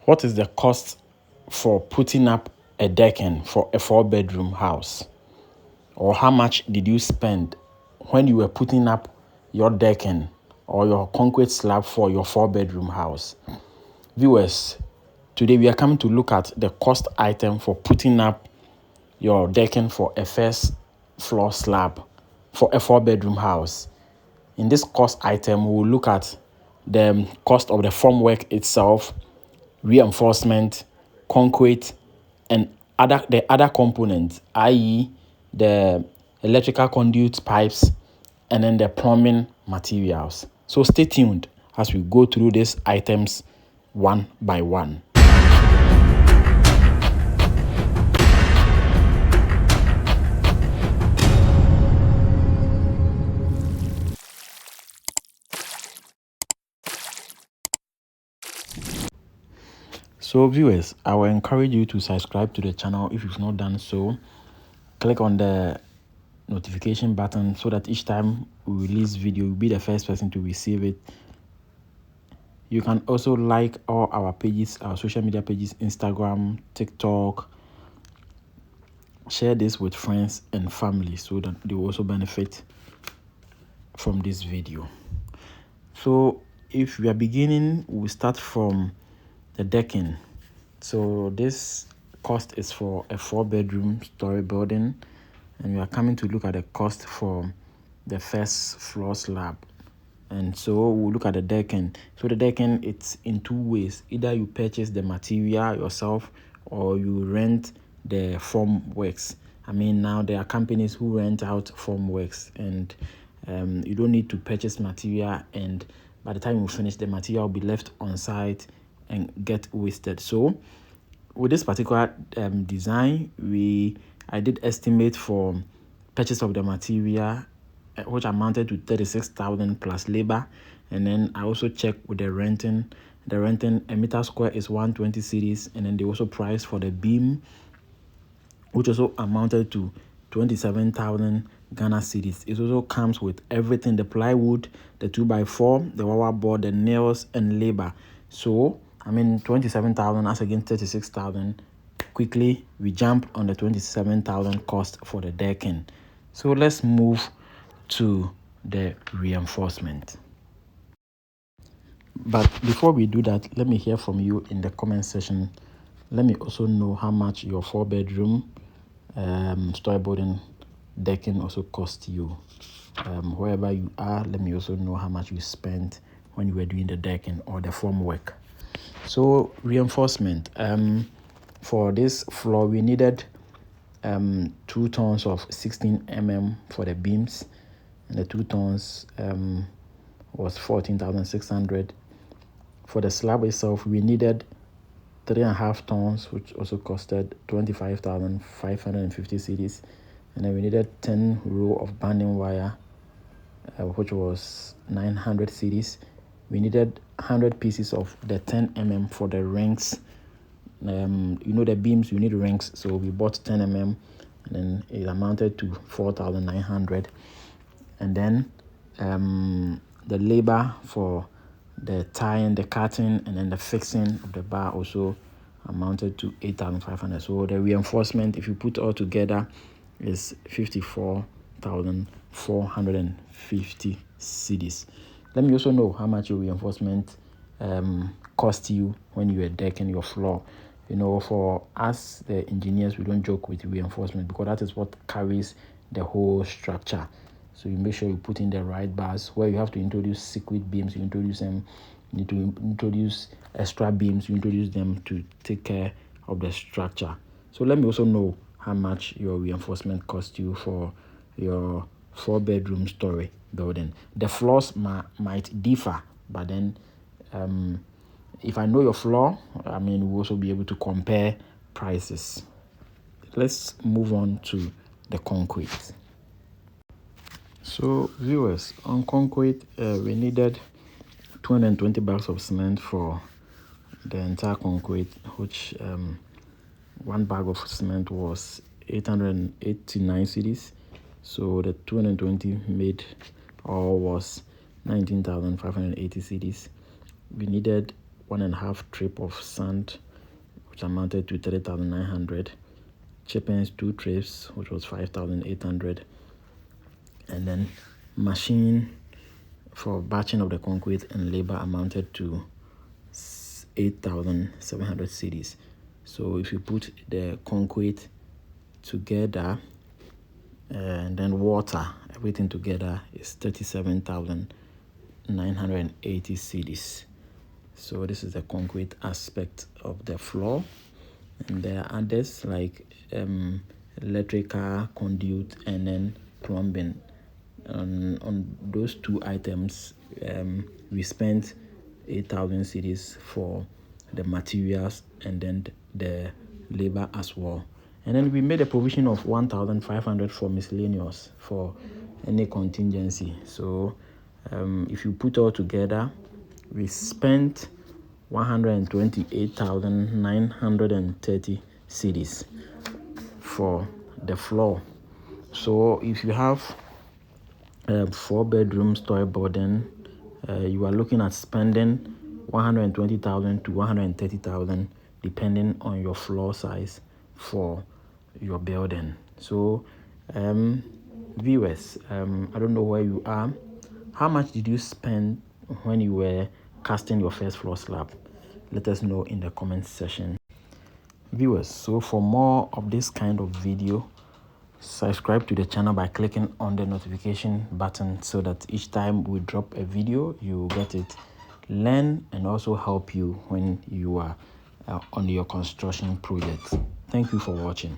What is the cost for putting up a decking for a 4-bedroom house? Or how much did you spend when you were putting up your decking or your concrete slab for your 4-bedroom house? Viewers, today we are coming to look at the cost item for putting up your decking for a first floor slab for a 4-bedroom house. In this cost item, we will look at the cost of the formwork itself, reinforcement, concrete, and the other components, i.e. the electrical conduit pipes, and then the plumbing materials. So stay tuned as we go through these items one by one. So viewers, I will encourage you to subscribe to the channel if you've not done so. Click on the notification button so that each time we release video, you'll be the first person to receive it. You can also like all our pages, our social media pages, Instagram, TikTok. Share this with friends and family so that they will also benefit from this video. So if we are beginning, we start from the decking. So this cost is for a 4-bedroom story building, and we are coming to look at the cost for the first floor slab. And so we'll look at the decking. So the decking, it's in two ways. Either you purchase the material yourself or you rent the formworks. I mean, now there are companies who rent out formworks, and you don't need to purchase material, and by the time you finish, the material will be left on site and get wasted. So with this particular design, I did estimate for purchase of the material, which amounted to 36,000 plus labor, and then I also checked with the renting. The renting, a meter square is 120 cedis, and then they also priced for the beam, which also amounted to 27,000 Ghana cedis. It also comes with everything: the plywood, the 2x4, the wire board, the nails, and labor. So I mean, 27,000 as against 36,000. Quickly, we jump on the 27,000 cost for the decking. So let's move to the reinforcement. But before we do that, let me hear from you in the comment section. Let me also know how much your 4-bedroom story building decking also cost you. Wherever you are, let me also know how much you spent when you were doing the decking or the formwork. So reinforcement, for this floor we needed 2 tons of 16 mm for the beams, and the 2 tons was 14,600. For the slab itself, we needed 3.5 tons, which also costed 25,550 cedis, and then we needed 10 row of banding wire, which was 900 cedis. We needed 100 pieces of the 10 mm for the rings. The beams, you need rings, so we bought 10 mm, and then it amounted to 4,900. And then the labor for the tying, the cutting, and then the fixing of the bar also amounted to 8,500. So the reinforcement, if you put all together, is 54,450 cedis. Let me also know how much your reinforcement cost you when you are decking your floor. For us, the engineers, we don't joke with reinforcement because that is what carries the whole structure. So you make sure you put in the right bars. Where you have to introduce secret beams, you introduce them. You need to introduce extra beams, you introduce them to take care of the structure. So let me also know how much your reinforcement cost you for your 4-bedroom story building. The floors might differ, but then if I know your floor, we'll also be able to compare prices. Let's move on to the concrete. So viewers, on concrete, we needed 220 bags of cement for the entire concrete, which one bag of cement was 889 cedis. So the 220 made all was 19,580 cedis. We needed 1.5 trip of sand, which amounted to 3,900. Chippings 2 trips, which was 5,800. And then machine for batching of the concrete and labor amounted to 8,700 cedis. So if you put the concrete together and then water, everything together is 37,980 cedis. So this is the concrete aspect of the floor, and there are others like electrical conduit and then plumbing. On those 2 items, we spent 8,000 cedis for the materials and then the labor as well. And then we made a provision of 1,500 for miscellaneous for any contingency. So if you put all together, we spent 128,930 cedis for the floor. So if you have 4 bedrooms storyboarding, you are looking at spending 120,000 to 130,000 depending on your floor size for your building. So viewers, I don't know where you are. How much did you spend when you were casting your first floor slab? Let us know in the comment section. Viewers, so for more of this kind of video, subscribe to the channel by clicking on the notification button so that each time we drop a video, you get it. Learn and also help you when you are on your construction project. Thank you for watching.